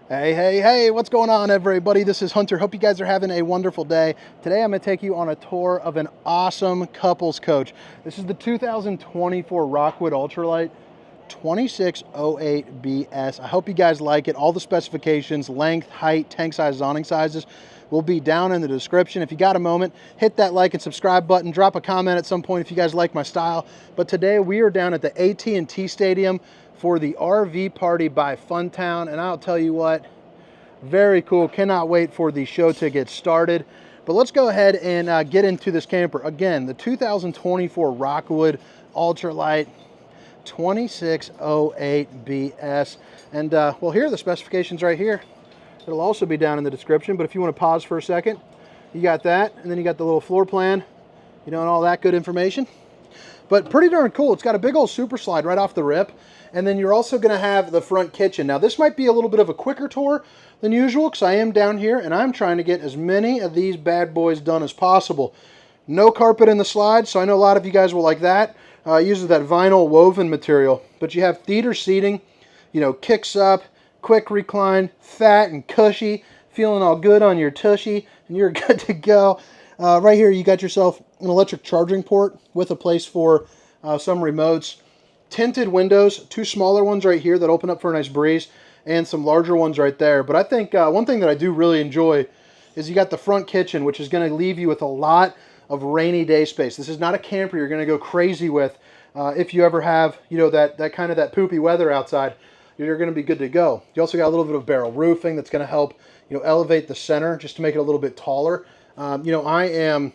Hey, hey, hey, what's going on, everybody? This is Hunter. Hope you guys are having a wonderful day. Today, I'm going to take you on a tour of an awesome couples coach. This is the 2024 Rockwood Ultralight 2608BS. I hope you guys like it. All the specifications, length, height, tank sizes, awning sizes will be down in the description. If you got a moment, hit that like and subscribe button. Drop a comment at some point if you guys like my style. But today, we are down at the AT&T Stadium for the RV Party by Funtown, and I'll tell you what, very cool. Cannot wait for the show to get started. But let's go ahead and get into this camper. Again, the 2024 Rockwood Ultralight 2608BS. And well, here are the specifications right here. It'll also be down in the description, but if you want to pause for a second, you got that, and then you got the little floor plan, and all that good information. But pretty darn cool. It's got a big old super slide right off the rip. And then you're also going to have the front kitchen. Now, this might be a little bit of a quicker tour than usual because I am down here and I'm trying to get as many of these bad boys done as possible. No carpet in the slide, so I know a lot of you guys will like that. It uses that vinyl woven material. But you have theater seating, kicks up, quick recline, fat and cushy, feeling all good on your tushy, and you're good to go. Right here, you got yourself an electric charging port with a place for some remotes. Tinted windows, two smaller ones right here that open up for a nice breeze, and some larger ones right there. But I think one thing that I do really enjoy is you got the front kitchen, which is going to leave you with a lot of rainy day space. This is not a camper you're going to go crazy with if you ever have, that kind of that poopy weather outside. You're going to be good to go. You also got a little bit of barrel roofing that's going to help, elevate the center just to make it a little bit taller. I am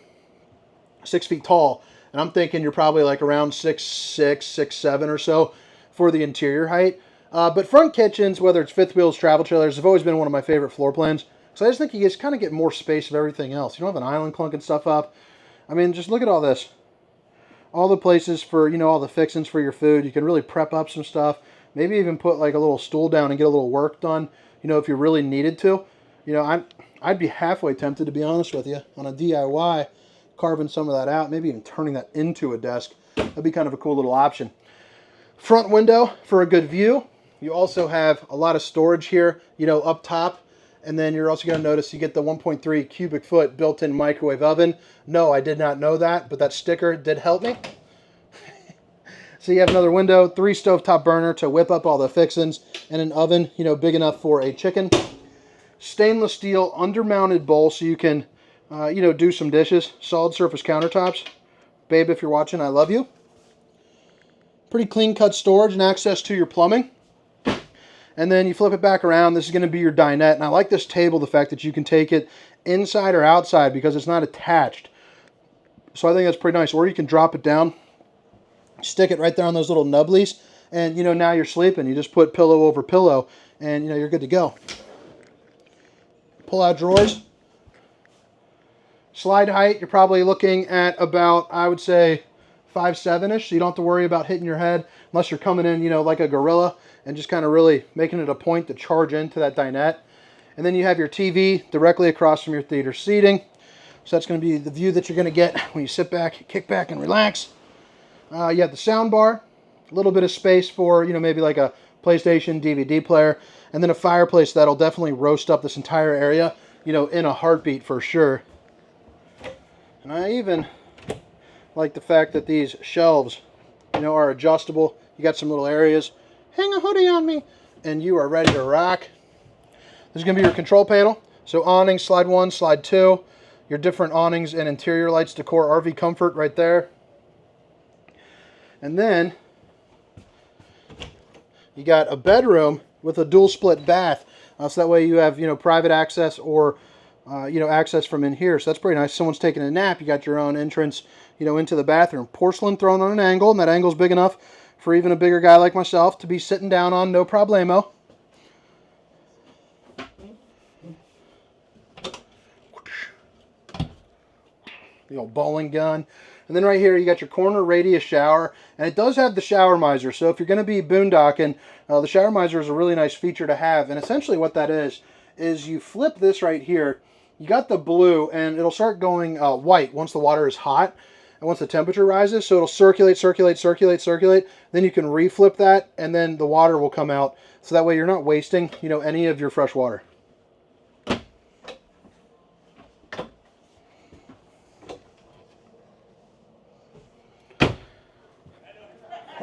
6 feet tall, and I'm thinking you're probably like around 6'6", 6'7" or so for the interior height. But front kitchens, whether it's fifth wheels, travel trailers, have always been one of my favorite floor plans. So I just think you just kind of get more space of everything else. You don't have an island clunking stuff up. I mean, just look at all this. All the places for, all the fixings for your food. You can really prep up some stuff. Maybe even put like a little stool down and get a little work done, if you really needed to. I'd be halfway tempted, to be honest with you, on a DIY, carving some of that out, maybe even turning that into a desk. That'd be kind of a cool little option. Front window for a good view. You also have a lot of storage here, up top. And then you're also going to notice you get the 1.3 cubic foot built-in microwave oven. No, I did not know that, but that sticker did help me. So you have another window, 3 stovetop burner to whip up all the fixings, and an oven, big enough for a chicken. Stainless steel undermounted bowl so you can, do some dishes. Solid surface countertops. Babe, if you're watching, I love you. Pretty clean cut storage and access to your plumbing. And then you flip it back around. This is going to be your dinette. And I like this table, the fact that you can take it inside or outside because it's not attached. So I think that's pretty nice. Or you can drop it down, stick it right there on those little nubblies, and now you're sleeping. You just put pillow over pillow, and you're good to go. Pull out drawers. Slide height, you're probably looking at about, I would say, 5'7"-ish, so you don't have to worry about hitting your head unless you're coming in, like a gorilla and just kind of really making it a point to charge into that dinette. And then you have your TV directly across from your theater seating. So that's going to be the view that you're going to get when you sit back, kick back, and relax. You have the sound bar, a little bit of space for, maybe like a PlayStation, DVD player, and then a fireplace that'll definitely roast up this entire area, in a heartbeat for sure. And I even like the fact that these shelves, are adjustable. You got some little areas. Hang a hoodie on me, and you are ready to rock. This is going to be your control panel. So awnings, slide 1, slide 2. Your different awnings and interior lights, decor, RV comfort right there. And then you got a bedroom with a dual split bath. So that way you have, private access or, access from in here. So that's pretty nice. Someone's taking a nap. You got your own entrance, into the bathroom. Porcelain thrown on an angle, and that angle's big enough for even a bigger guy like myself to be sitting down on, no problemo. The old bowling gun. And then right here you got your corner radius shower, and it does have the shower miser. So if you're going to be boondocking, the shower miser is a really nice feature to have. And essentially what that is you flip this right here. You got the blue, and it'll start going white once the water is hot. and once the temperature rises, so it'll circulate, circulate, circulate, circulate. Then you can reflip that, and then the water will come out. So that way you're not wasting, you know, any of your fresh water.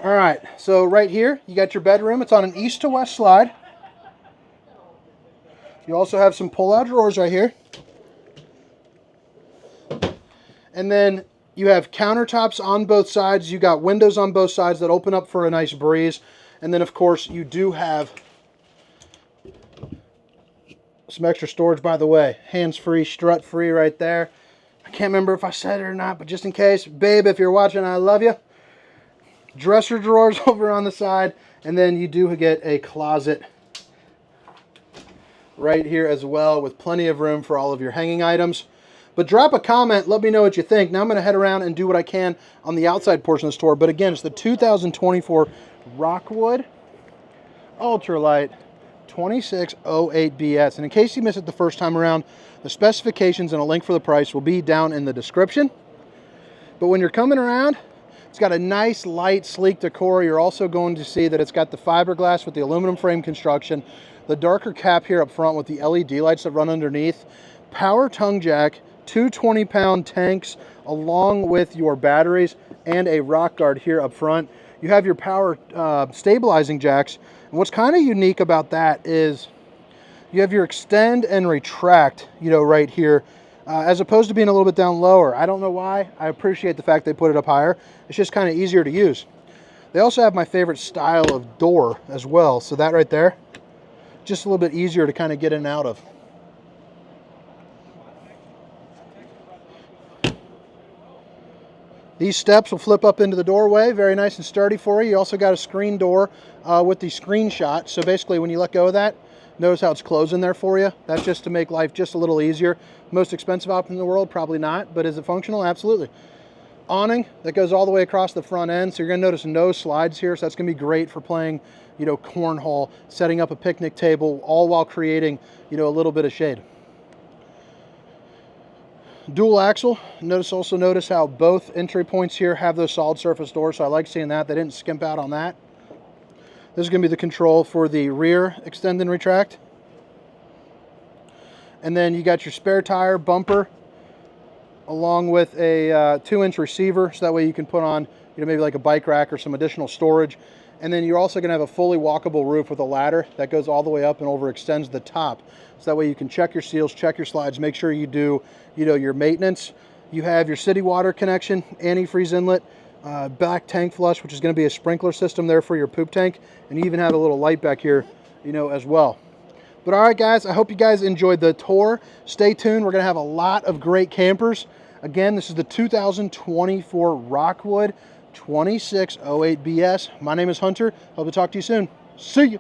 All right, so right here, you got your bedroom. It's on an east to west slide. You also have some pull-out drawers right here. And then you have countertops on both sides. You got windows on both sides that open up for a nice breeze. And then, of course, you do have some extra storage, by the way. Hands-free, strut-free right there. I can't remember if I said it or not, but just in case, babe, if you're watching, I love you. Dresser drawers over on the side, and then you do get a closet right here as well with plenty of room for all of your hanging items. But drop a comment, let me know what you think. Now I'm going to head around and do what I can on the outside portion of the store. But again, it's the 2024 Rockwood Ultralight 2608BS. And in case you missed it the first time around, the specifications and a link for the price will be down in the description. But when you're coming around, it's got a nice, light, sleek decor. You're also going to see that it's got the fiberglass with the aluminum frame construction, the darker cap here up front with the LED lights that run underneath, power tongue jack, two 20-pound tanks along with your batteries, and a rock guard here up front. You have your power stabilizing jacks. And what's kind of unique about that is you have your extend and retract, you know, right here, as opposed to being a little bit down lower. I don't know why. I appreciate the fact they put it up higher. It's just kind of easier to use. They also have my favorite style of door as well. So that right there, just a little bit easier to kind of get in and out of. These steps will flip up into the doorway, very nice and sturdy for you. You also got a screen door with the screenshot. So basically when you let go of that, notice how it's closing there for you. That's just to make life just a little easier. Most expensive option in the world? Probably not, but is it functional? Absolutely. Awning that goes all the way across the front end. So you're gonna notice no slides here. So that's gonna be great for playing, you know, cornhole, setting up a picnic table, all while creating, you know, a little bit of shade. Dual axle. Notice how both entry points here have those solid surface doors. So I like seeing that. They didn't skimp out on that. This is going to be the control for the rear extend and retract. And then you got your spare tire bumper along with a 2-inch receiver. So that way you can put on, you know, maybe like a bike rack or some additional storage. And then you're also going to have a fully walkable roof with a ladder that goes all the way up and overextends the top. So that way you can check your seals, check your slides, make sure you do, you know, your maintenance. You have your city water connection, antifreeze inlet, back tank flush, which is going to be a sprinkler system there for your poop tank. And you even have a little light back here, you know, as well. But all right, guys, I hope you guys enjoyed the tour. Stay tuned. We're going to have a lot of great campers. Again, this is the 2024 Rockwood 2608BS. My name is Hunter. Hope to talk to you soon. See you.